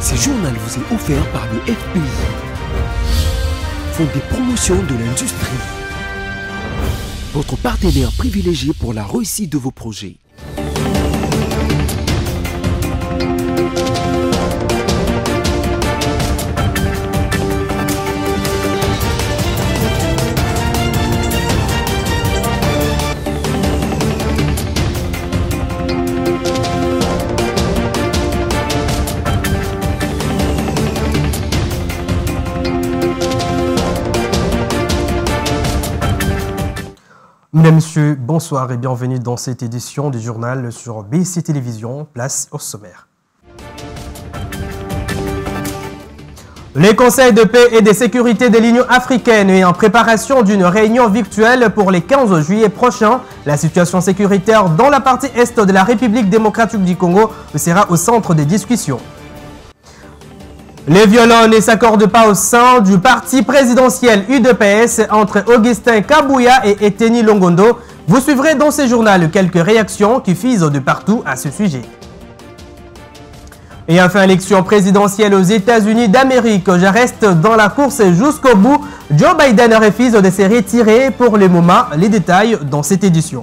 Ce journal vous est offert par le FPI, Fonds des promotions de l'industrie, votre partenaire privilégié pour la réussite de vos projets. Mesdames, Messieurs, bonsoir et bienvenue dans cette édition du journal sur BC Télévision. Place au sommaire. Les conseils de paix et de sécurité de l'Union africaine est en préparation d'une réunion virtuelle pour les 15 juillet prochain. La situation sécuritaire dans la partie est de la République démocratique du Congo sera au centre des discussions. Les violents ne s'accordent pas au sein du parti présidentiel UDPS entre Augustin Kabouya et Eteni Longondo. Vous suivrez dans ce journal quelques réactions qui fusent de partout à ce sujet. Et enfin, élection présidentielle aux États-Unis d'Amérique. Je reste dans la course jusqu'au bout. Joe Biden refuse de se retirer pour le moment. Les détails dans cette édition.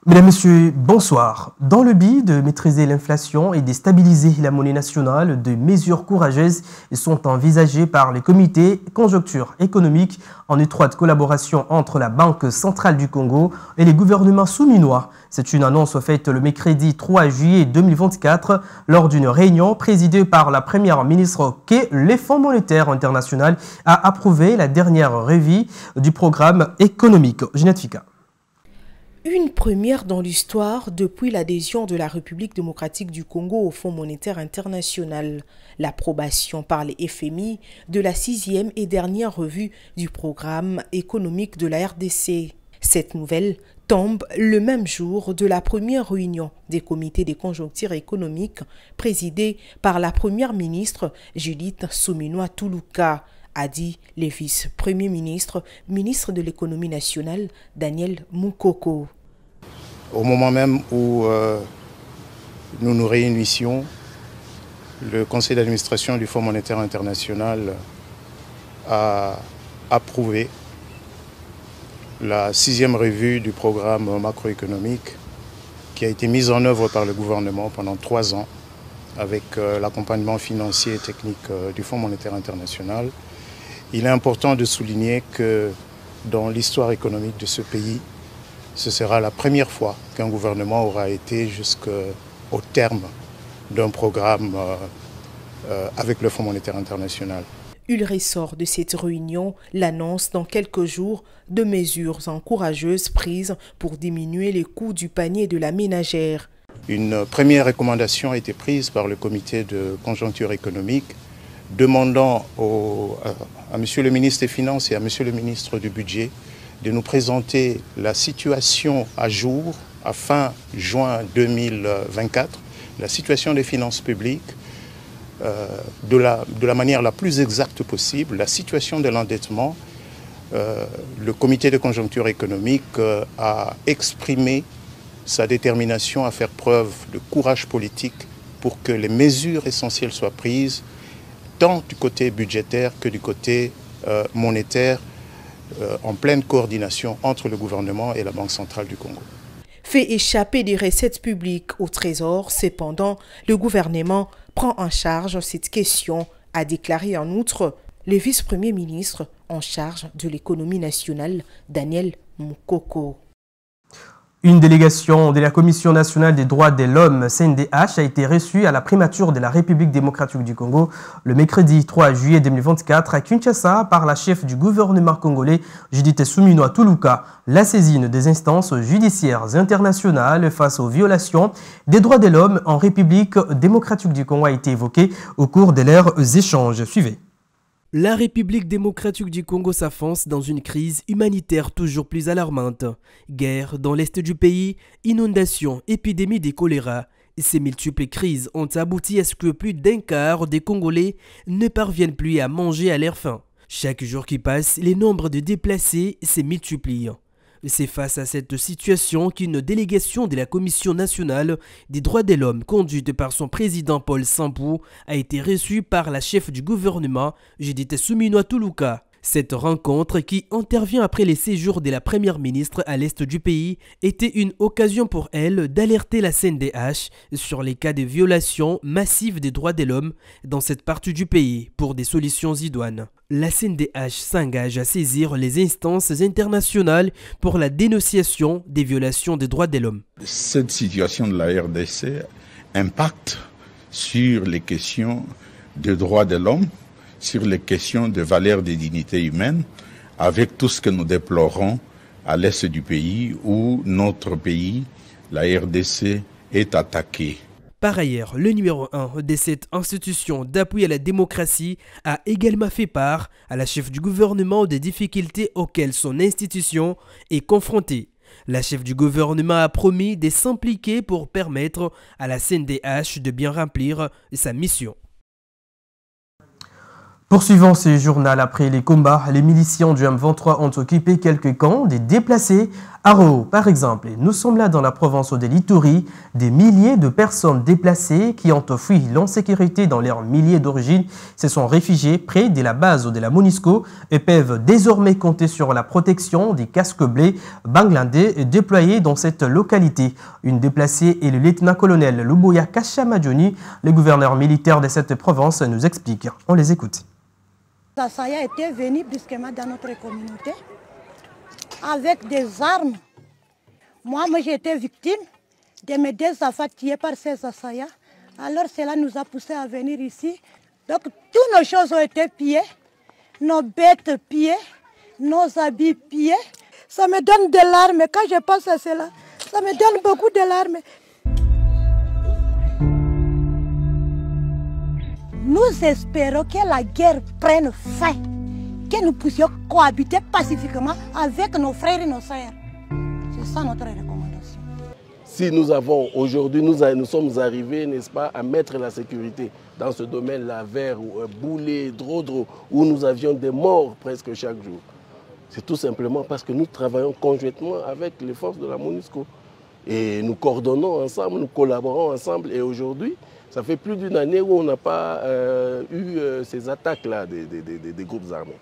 Mesdames, Messieurs, bonsoir. Dans le but de maîtriser l'inflation et de stabiliser la monnaie nationale, des mesures courageuses sont envisagées par le comité conjoncture économique en étroite collaboration entre la Banque centrale du Congo et les gouvernements souminois. C'est une annonce faite le mercredi 3 juillet 2024 lors d'une réunion présidée par la première ministre que le Fonds monétaire international a approuvé la dernière revue du programme économique. Ginette Fika. Une première dans l'histoire depuis l'adhésion de la République démocratique du Congo au Fonds monétaire international, l'approbation par les FMI de la 6e et dernière revue du programme économique de la RDC. Cette nouvelle tombe le même jour de la première réunion des comités de conjoncture économique présidée par la première ministre Judith Suminwa Tuluka, a dit le vice-premier ministre, ministre de l'économie nationale, Daniel Mukoko. Au moment même où nous nous réunissions, le conseil d'administration du Fonds monétaire international a approuvé la 6e revue du programme macroéconomique qui a été mise en œuvre par le gouvernement pendant 3 ans avec l'accompagnement financier et technique du Fonds monétaire international. Il est important de souligner que dans l'histoire économique de ce pays, ce sera la première fois qu'un gouvernement aura été jusqu'au terme d'un programme avec le Fonds monétaire international. Il ressort de cette réunion l'annonce dans quelques jours de mesures encourageuses prises pour diminuer les coûts du panier de la ménagère. Une première recommandation a été prise par le comité de conjoncture économique demandant à Monsieur le ministre des Finances et à Monsieur le ministre du Budget de nous présenter la situation à jour, à fin juin 2024, la situation des finances publiques de la manière la plus exacte possible, la situation de l'endettement. Le comité de conjoncture économique a exprimé sa détermination à faire preuve de courage politique pour que les mesures essentielles soient prises tant du côté budgétaire que du côté monétaire, en pleine coordination entre le gouvernement et la Banque centrale du Congo. Fait échapper des recettes publiques au Trésor, cependant, le gouvernement prend en charge cette question, a déclaré en outre le vice-premier ministre en charge de l'économie nationale, Daniel Mukoko. Une délégation de la Commission nationale des droits de l'homme, CNDH, a été reçue à la primature de la République démocratique du Congo le mercredi 3 juillet 2024 à Kinshasa par la chef du gouvernement congolais, Judith Suminwa Tuluka. La saisine des instances judiciaires internationales face aux violations des droits de l'homme en République démocratique du Congo a été évoquée au cours de leurs échanges. Suivez. La République démocratique du Congo s'enfonce dans une crise humanitaire toujours plus alarmante. Guerre dans l'est du pays, inondations, épidémie de choléra. Ces multiples crises ont abouti à ce que plus d'un quart des Congolais ne parviennent plus à manger à leur faim. Chaque jour qui passe, les nombres de déplacés se multiplient. C'est face à cette situation qu'une délégation de la Commission nationale des droits de l'homme, conduite par son président Paul Sambou, a été reçue par la chef du gouvernement, Judith Suminwa Tuluka. Cette rencontre, qui intervient après les séjours de la première ministre à l'est du pays, était une occasion pour elle d'alerter la CNDH sur les cas de violation massive des droits de l'homme dans cette partie du pays pour des solutions idoines. La CNDH s'engage à saisir les instances internationales pour la dénonciation des violations des droits de l'homme. Cette situation de la RDC impacte sur les questions des droits de l'homme, sur les questions de valeur des dignités humaines, avec tout ce que nous déplorons à l'est du pays où notre pays, la RDC, est attaqué. Par ailleurs, le numéro 1 de cette institution d'appui à la démocratie a également fait part à la chef du gouvernement des difficultés auxquelles son institution est confrontée. La chef du gouvernement a promis de s'impliquer pour permettre à la CNDH de bien remplir sa mission. Poursuivant ce journal, après les combats, les miliciens du M23 ont occupé quelques camps des déplacés à Roho. Par exemple, nous sommes là dans la province de l'Ituri, des milliers de personnes déplacées qui ont fui l'insécurité dans leurs milliers d'origine se sont réfugiées près de la base de la MONUSCO et peuvent désormais compter sur la protection des casques bleus bangladais déployés dans cette localité. Une déplacée est le lieutenant-colonel Luboya Kashamadjoni, le gouverneur militaire de cette province, nous explique. On les écoute. Asaya était venu brusquement dans notre communauté avec des armes. Moi j'ai été victime de mes deux enfants tués par ces assaillants. Alors cela nous a poussé à venir ici. Donc toutes nos choses ont été pillées, nos bêtes pillées, nos habits pillés. Ça me donne de larmes quand je pense à cela. Ça me donne beaucoup de larmes. Nous espérons que la guerre prenne fin, que nous puissions cohabiter pacifiquement avec nos frères et nos sœurs. C'est ça notre recommandation. Si nous avons aujourd'hui, nous sommes arrivés, n'est-ce pas, à mettre la sécurité dans ce domaine-là, vers Boulé, Drodro, où nous avions des morts presque chaque jour. C'est tout simplement parce que nous travaillons conjointement avec les forces de la MONUSCO. Et nous coordonnons ensemble, nous collaborons ensemble. Et aujourd'hui, ça fait plus d'une année où on n'a pas eu ces attaques-là des groupes armés.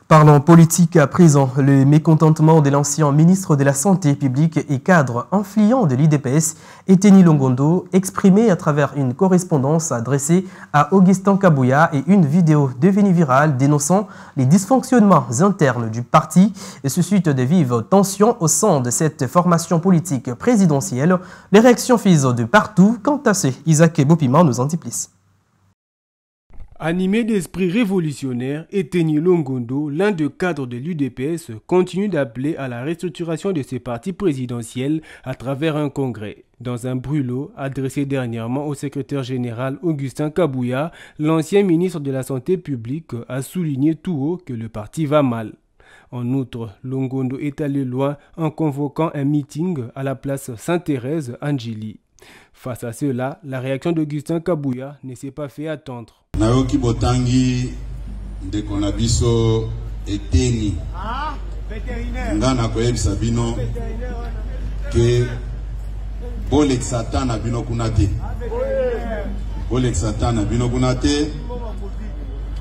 Parlons politique à présent. Le mécontentement de l'ancien ministre de la Santé publique et cadre influent de l'IDPS, Eteni Longondo, exprimé à travers une correspondance adressée à Augustin Kabouya et une vidéo devenue virale dénonçant les dysfonctionnements internes du parti et suscite de vives tensions au sein de cette formation politique présidentielle. Les réactions fusent de partout. Quant à ce, Isaac Bopima nous en dit plus. Animé d'esprit révolutionnaire, Eteni Longondo, l'un des cadres de l'UDPS, continue d'appeler à la restructuration de ses partis présidentiels à travers un congrès. Dans un brûlot adressé dernièrement au secrétaire général Augustin Kabouya, l'ancien ministre de la Santé publique a souligné tout haut que le parti va mal. En outre, Longondo est allé loin en convoquant un meeting à la place Sainte-Thérèse Angili. Face à cela, la réaction d'Augustin Kabouya ne s'est pas fait attendre. Nayoki botangi de konabiso Eteni ngana koyebisa bino ke bolexata na bino kunate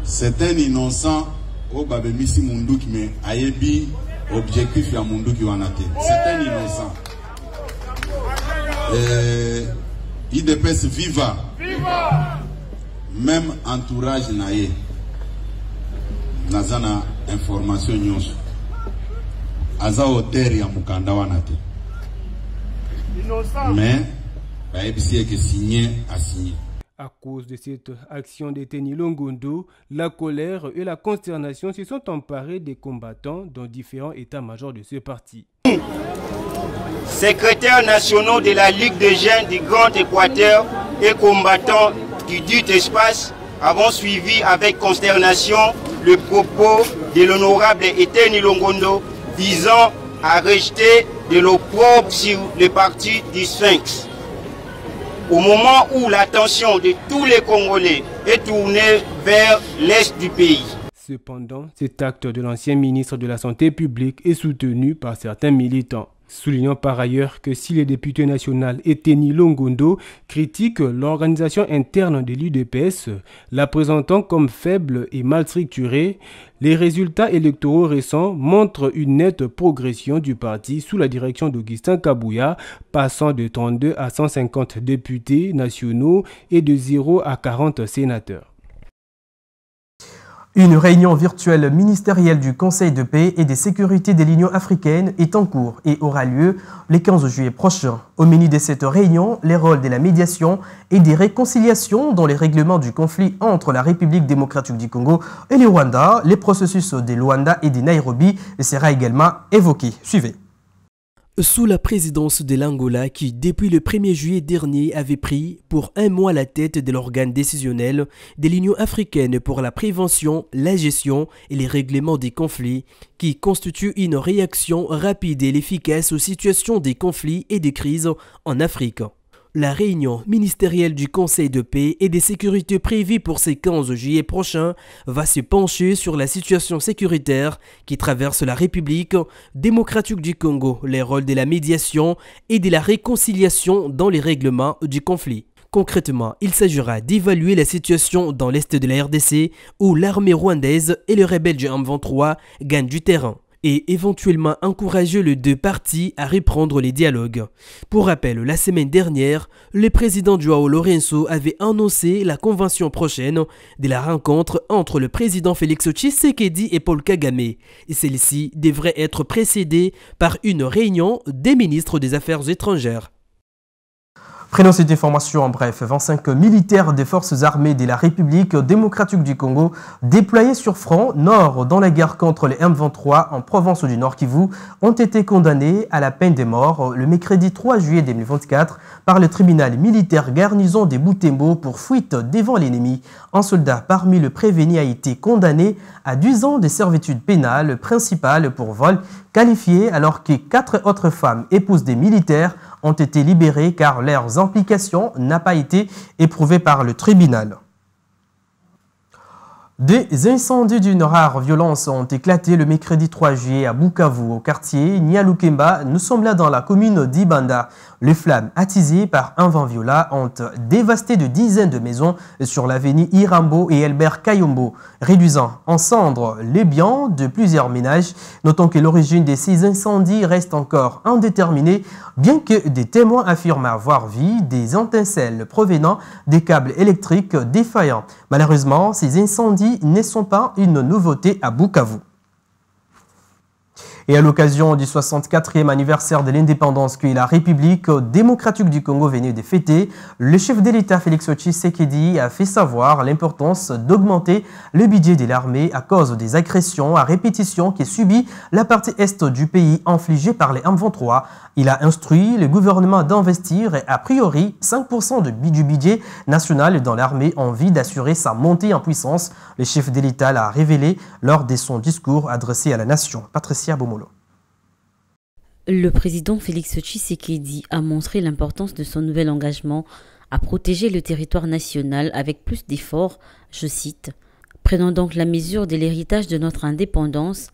c'est un innocent au babemisi munduki me ayebi objectif ya munduki wanate, c'est un innocent. IDPS viva, même entourage naye nazana information nyonso aza hotel ya mukanda wanate mais baebisi que signé a signé. À cause de cette action d'Eteni Longondo, la colère et la consternation se sont emparés des combattants dans différents états-majors de ce parti. Secrétaires nationaux de la Ligue des jeunes du Grand Équateur et combattants du dit espace avons suivi avec consternation le propos de l'honorable Eteni Longondo visant à rejeter de l'opprobre sur le parti du Sphinx. Au moment où l'attention de tous les Congolais est tournée vers l'est du pays. Cependant, cet acte de l'ancien ministre de la Santé publique est soutenu par certains militants. Soulignant par ailleurs que si le député national Eteni Longondo critique l'organisation interne de l'UDPS, la présentant comme faible et mal structurée, les résultats électoraux récents montrent une nette progression du parti sous la direction d'Augustin Kabouya, passant de 32 à 150 députés nationaux et de 0 à 40 sénateurs. Une réunion virtuelle ministérielle du Conseil de paix et de sécurité de l'Union africaine est en cours et aura lieu le 15 juillet prochain. Au menu de cette réunion, les rôles de la médiation et des réconciliations dans les règlements du conflit entre la République démocratique du Congo et le Rwanda, les processus de Luanda et de Nairobi sera également évoqué. Suivez. Sous la présidence de l'Angola qui, depuis le 1er juillet dernier, avait pris pour un mois la tête de l'organe décisionnel de l'Union africaine pour la prévention, la gestion et les règlements des conflits, qui constitue une réaction rapide et efficace aux situations des conflits et des crises en Afrique. La réunion ministérielle du Conseil de paix et de sécurité prévue pour ce 15 juillet prochain va se pencher sur la situation sécuritaire qui traverse la République démocratique du Congo, les rôles de la médiation et de la réconciliation dans les règlements du conflit. Concrètement, il s'agira d'évaluer la situation dans l'est de la RDC où l'armée rwandaise et le rebelle du M23 gagnent du terrain, et éventuellement encourager les deux parties à reprendre les dialogues. Pour rappel, la semaine dernière, le président João Lourenço avait annoncé la convention prochaine de la rencontre entre le président Félix Tshisekedi et Paul Kagame. Et celle-ci devrait être précédée par une réunion des ministres des Affaires étrangères. Prenons cette information en bref. 25 militaires des forces armées de la République démocratique du Congo déployés sur front nord dans la guerre contre les M23 en province du Nord Kivu ont été condamnés à la peine de mort le mercredi 3 juillet 2024 par le tribunal militaire garnison de Butembo pour fuite devant l'ennemi. Un soldat parmi le prévenu a été condamné à 10 ans de servitude pénale principale pour vol qualifié alors que 4 autres femmes épouses des militaires ont été libérées car leurs implications n'ont pas été éprouvées par le tribunal. Des incendies d'une rare violence ont éclaté le mercredi 3 juillet à Bukavu, au quartier Nyalukemba. Nous sommes là dans la commune d'Ibanda. Les flammes attisées par un vent violent ont dévasté de dizaines de maisons sur l'avenue Irambo et Albert Kayombo, réduisant en cendres les biens de plusieurs ménages. Notons que l'origine de ces incendies reste encore indéterminée, bien que des témoins affirment avoir vu des étincelles provenant des câbles électriques défaillants. Malheureusement, ces incendies ne sont pas une nouveauté à Bukavu. Et à l'occasion du 64e anniversaire de l'indépendance que la République démocratique du Congo venait de fêter, le chef de l'État Félix Tshisekedi a fait savoir l'importance d'augmenter le budget de l'armée à cause des agressions à répétition qui subit la partie est du pays infligée par les M23. Il a instruit le gouvernement d'investir a priori 5% du budget national dans l'armée en vue d'assurer sa montée en puissance. Le chef de l'État l'a révélé lors de son discours adressé à la nation. Patricia Bomolo. Le président Félix Tshisekedi a montré l'importance de son nouvel engagement à protéger le territoire national avec plus d'efforts, je cite, « Prenant donc la mesure de l'héritage de notre indépendance,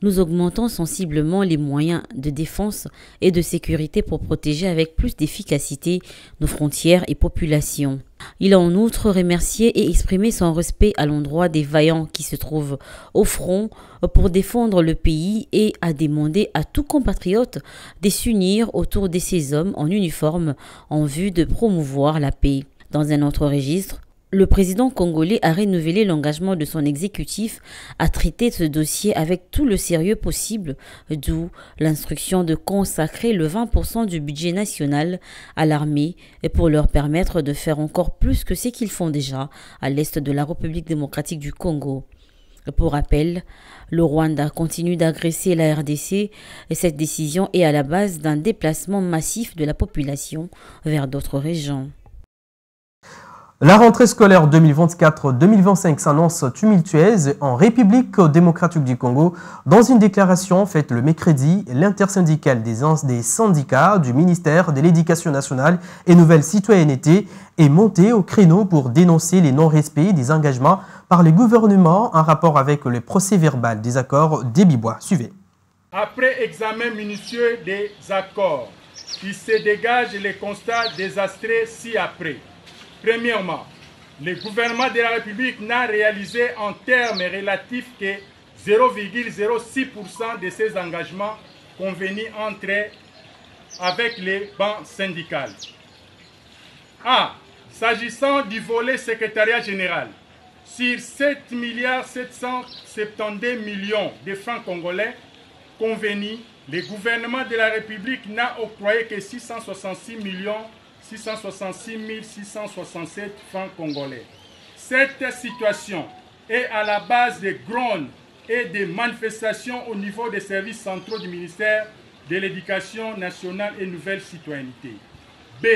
nous augmentons sensiblement les moyens de défense et de sécurité pour protéger avec plus d'efficacité nos frontières et populations. » Il a en outre remercié et exprimé son respect à l'endroit des vaillants qui se trouvent au front pour défendre le pays et a demandé à tout compatriote de s'unir autour de ces hommes en uniforme en vue de promouvoir la paix. Dans un autre registre, le président congolais a renouvelé l'engagement de son exécutif à traiter ce dossier avec tout le sérieux possible, d'où l'instruction de consacrer le 20% du budget national à l'armée pour leur permettre de faire encore plus que ce qu'ils font déjà à l'est de la République démocratique du Congo. Pour rappel, le Rwanda continue d'agresser la RDC et cette décision est à la base d'un déplacement massif de la population vers d'autres régions. La rentrée scolaire 2024-2025 s'annonce tumultueuse en République démocratique du Congo. Dans une déclaration faite le mercredi, l'intersyndicale des syndicats du ministère de l'Éducation nationale et Nouvelle Citoyenneté est montée au créneau pour dénoncer les non-respects des engagements par le gouvernement en rapport avec le procès-verbal des accords d'Ebibois. Suivez. Après examen minutieux des accords, il se dégage les constats désastreux ci-après. Premièrement, le gouvernement de la République n'a réalisé en termes relatifs que 0,06% de ses engagements convenus avec les bancs syndicales. A. S'agissant du volet secrétariat général, sur 7 772 millions de francs congolais convenus, le gouvernement de la République n'a octroyé que 666 667 francs congolais. Cette situation est à la base des grondes et des manifestations au niveau des services centraux du ministère de l'Éducation nationale et Nouvelle Citoyenneté. B.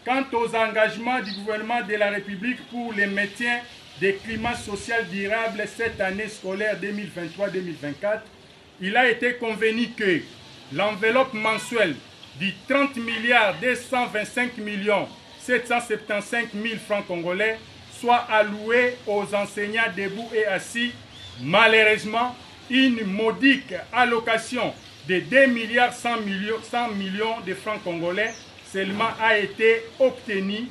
Quant aux engagements du gouvernement de la République pour le maintien des climats sociaux durables cette année scolaire 2023-2024, il a été convenu que l'enveloppe mensuelle de 30 225 775 000 francs congolais soit allouée aux enseignants debout et assis. Malheureusement, une modique allocation de 2 100 millions de francs congolais seulement a été obtenue,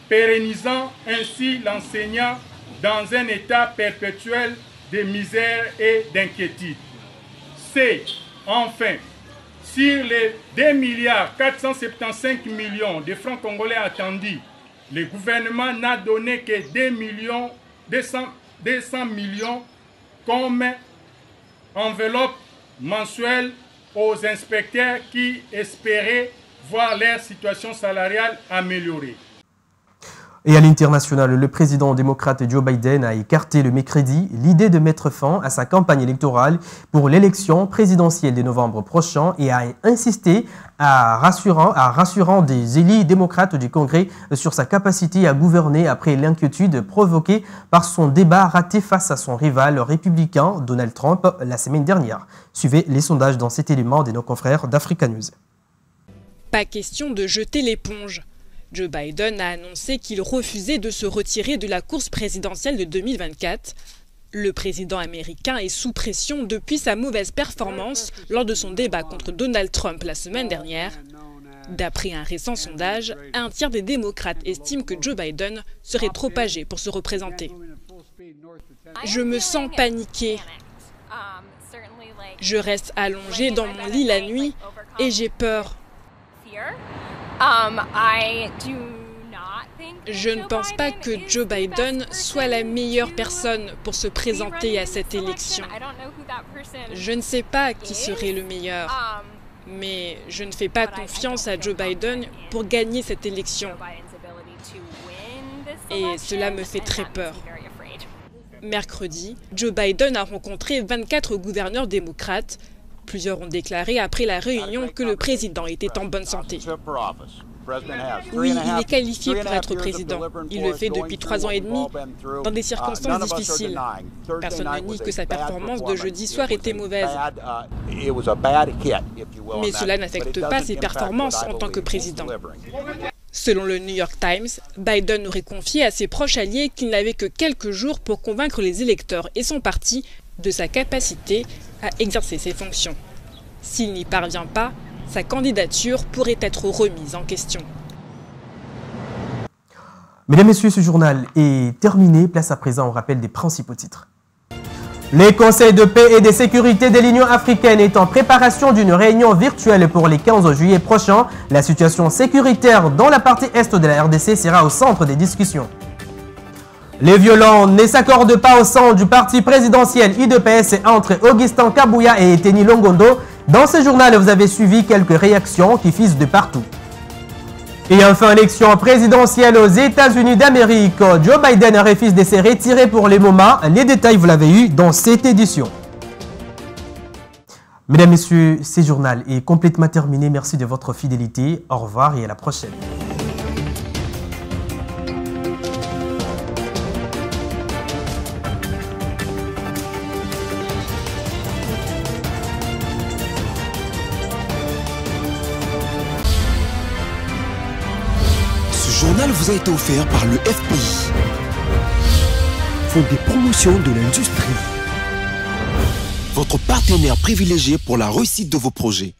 pérennisant ainsi l'enseignant dans un état perpétuel de misère et d'inquiétude. C. Enfin, sur les 2 475 millions de francs congolais attendus, le gouvernement n'a donné que 200 millions comme enveloppe mensuelle aux inspecteurs qui espéraient voir leur situation salariale améliorée. Et à l'international, le président démocrate Joe Biden a écarté le mercredi l'idée de mettre fin à sa campagne électorale pour l'élection présidentielle de novembre prochain et a insisté à rassurant des élus démocrates du Congrès sur sa capacité à gouverner après l'inquiétude provoquée par son débat raté face à son rival républicain Donald Trump la semaine dernière. Suivez les sondages dans cet élément de nos confrères d'Africa News. Pas question de jeter l'éponge. Joe Biden a annoncé qu'il refusait de se retirer de la course présidentielle de 2024. Le président américain est sous pression depuis sa mauvaise performance lors de son débat contre Donald Trump la semaine dernière. D'après un récent sondage, un tiers des démocrates estiment que Joe Biden serait trop âgé pour se représenter. Je me sens paniqué. Je reste allongé dans mon lit la nuit et j'ai peur. Je ne pense pas que Joe Biden soit la meilleure personne pour se présenter à cette élection. Je ne sais pas qui serait le meilleur, mais je ne fais pas confiance à Joe Biden pour gagner cette élection. Et cela me fait très peur. Mercredi, Joe Biden a rencontré 24 gouverneurs démocrates. Plusieurs ont déclaré après la réunion que le président était en bonne santé. Oui, il est qualifié pour être président. Il le fait depuis 3 ans et demi, dans des circonstances difficiles. Personne ne nie que sa performance de jeudi soir était mauvaise. Mais cela n'affecte pas ses performances en tant que président. Selon le New York Times, Biden aurait confié à ses proches alliés qu'il n'avait que quelques jours pour convaincre les électeurs et son parti de sa capacité à exercer ses fonctions. S'il n'y parvient pas, sa candidature pourrait être remise en question. Mesdames et messieurs, ce journal est terminé. Place à présent au rappel des principaux titres. Le Conseil de paix et de sécurité de l'Union africaine est en préparation d'une réunion virtuelle pour le 15 juillet prochain. La situation sécuritaire dans la partie est de la RDC sera au centre des discussions. Les violents ne s'accordent pas au sein du parti présidentiel UDPS entre Augustin Kabouya et Eteni Longondo. Dans ce journal, vous avez suivi quelques réactions qui fusent de partout. Et enfin, élection présidentielle aux États-Unis d'Amérique. Joe Biden refuse de se retirer pour le moment. Les détails, vous l'avez eu dans cette édition. Mesdames, Messieurs, ce journal est complètement terminé. Merci de votre fidélité. Au revoir et à la prochaine. journal vous a été offert par le FPI, Fonds des promotions de l'industrie, votre partenaire privilégié pour la réussite de vos projets.